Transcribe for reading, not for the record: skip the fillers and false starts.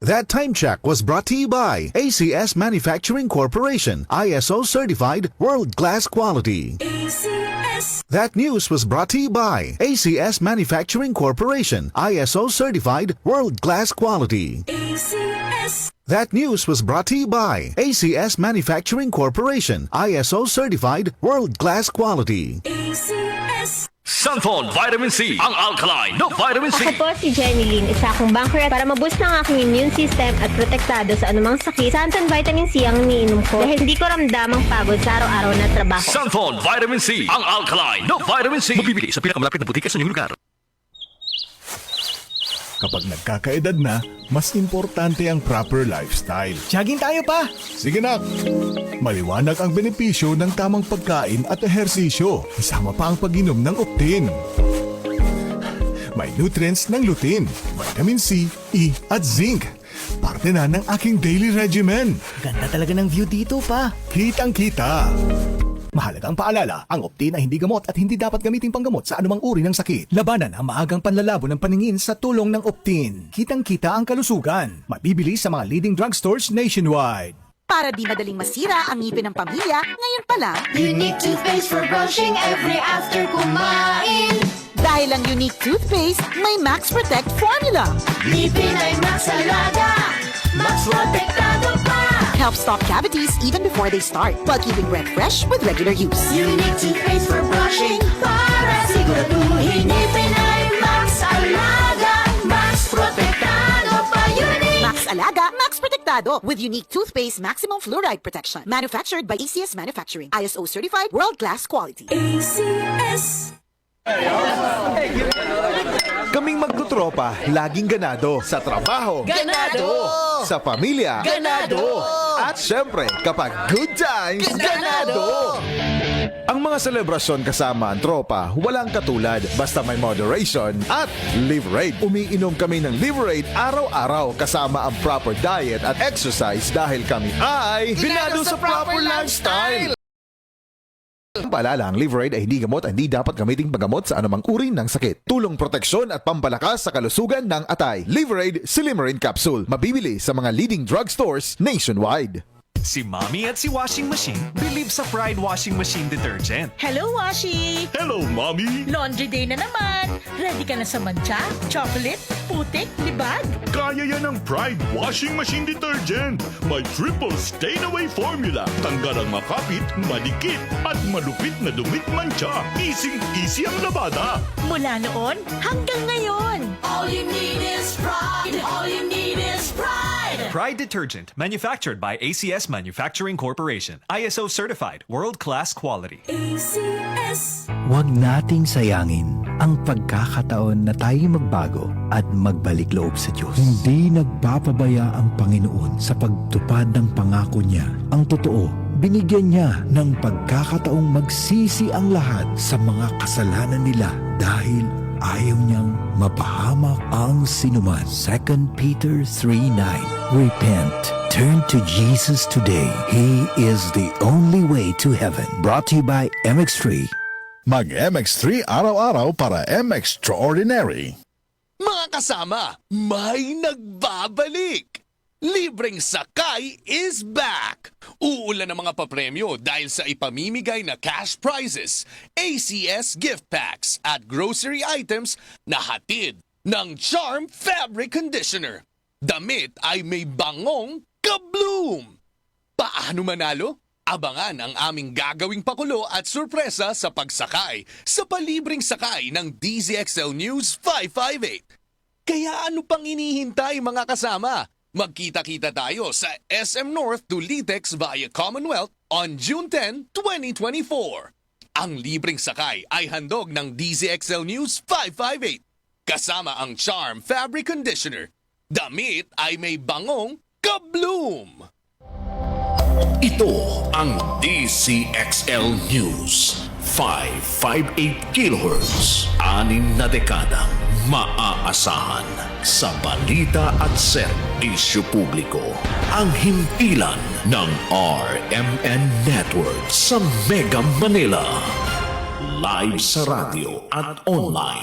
That time check was brought to you by ACS Manufacturing Corporation, ISO certified world-class quality. ACS. That news was brought to you by ACS Manufacturing Corporation, ISO certified world-class quality. ACS. That news was brought to you by ACS Manufacturing Corporation, ISO certified world-class quality. ACS. Sunfone Vitamin C, ang alkaline na vitamin C. Ako po si Jenny Lynn, isa akong banker para maboost ng aking immune system at protektado sa anumang sakit. Sunfone Vitamin C ang iniinom ko dahil hindi ko ramdam ang pagod sa araw-araw na trabaho. Sunfone Vitamin C, ang alkaline na vitamin C. Mabibili sa pinakamalapit na butika sa inyong lugar. Kapag nagkakaedad na, mas importante ang proper lifestyle. Jogging tayo pa! Sige na! Maliwanag ang benepisyo ng tamang pagkain at ehersisyo. Kasama pa ang pag-inom ng Optin. May nutrients ng lutein, vitamin C, E at zinc. Parte na ng aking daily regimen. Ganda talaga ng view dito pa. Kitang-kita! Mahalaga ang paalala, ang Optin ay hindi gamot at hindi dapat gamitin panggamot sa anumang uri ng sakit. Labanan ang maagang panlalabo ng paningin sa tulong ng Optin. Kitang-kita ang kalusugan. Mabibili sa mga leading drugstores nationwide. Para di madaling masira ang ngipin ng pamilya, ngayon pa lang, Unique toothpaste for brushing every after kumain. dahil ang Unique Toothpaste may Max Protect formula. Ngipin ay Max Alaga, Max Protektado pa. Helps stop cavities even before they start, while keeping breath fresh with regular use. Unique toothpaste for brushing para siguraduhin ngipin ay Max Alaga, Max Protektado pa. Unique. Max Alaga, Max Protectado with Unique Toothpaste Maximum Fluoride Protection. Manufactured by ACS Manufacturing. ISO certified world-class quality. ACS. Kaming magtutropa, laging ganado. Sa trabaho, Ganado! sa pamilya, Ganado! at syempre, kapag good times, ganado! Ang mga selebrasyon kasama ang tropa, walang katulad. Basta may moderation at Liverade. Umiinom kami ng Liverade araw-araw kasama ang proper diet at exercise dahil kami ay ganado sa proper lifestyle! Paalala, ang Liverade ay hindi gamot at hindi dapat gamiting paggamot sa anumang uri ng sakit. Tulong proteksyon at pampalakas sa kalusugan ng atay. Liverade Silimarin Capsule. Mabibili sa mga leading drugstores nationwide. Si Mommy at si Washing Machine believe sa Pride Washing Machine Detergent. Hello, Washi! Hello, Mommy! Laundry day na naman! Ready ka na sa mancha, chocolate, putik, libag? Kaya yan ang Pride Washing Machine Detergent. May triple stain-away formula. Tanggal ang makapit, madikit, at malupit na dumit mancha. Easy ang labada. Mula noon hanggang ngayon! All you need is pride. All you need is pride. Pride Detergent, manufactured by ACS Manufacturing Corporation. ISO certified, world-class quality. ACS. Huwag nating sayangin ang pagkakataon na tayo magbago at magbalik loob sa Diyos. Hindi nagpapabaya ang Panginoon sa pagtupad ng pangako niya. Ang totoo, binigyan niya ng pagkakataong magsisi ang lahat sa mga kasalanan nila dahil ayaw niyang mapahamak ang sinuman. 2 Peter 3:9. Repent. Turn to Jesus today. He is the only way to heaven. Brought to you by MX3. Mag-MX3 araw-araw para MX-Extraordinary. Mga kasama, may nagbabalik! Libreng Sakay is back! Uulan ng mga papremyo dahil sa ipamimigay na cash prizes, ACS gift packs at grocery items na hatid ng Charm Fabric Conditioner. Damit ay may bangong kabloom! Paano manalo? Abangan ang aming gagawing pakulo at sorpresa sa pagsakay sa palibreng sakay ng DZXL News 558. Kaya ano pang inihintay mga kasama? Magkita-kita tayo sa SM North to Litex via Commonwealth on June 10, 2024. Ang libreng sakay ay handog ng DZXL News 558. Kasama ang Charm Fabric Conditioner. Damit ay may bangong kabloom! Ito ang DCXL News. 558 kHz. 6 na dekadang maaasahan sa balita at serbisyo publiko. Ang himpilan ng RMN Network sa Mega Manila. Live sa radio at online.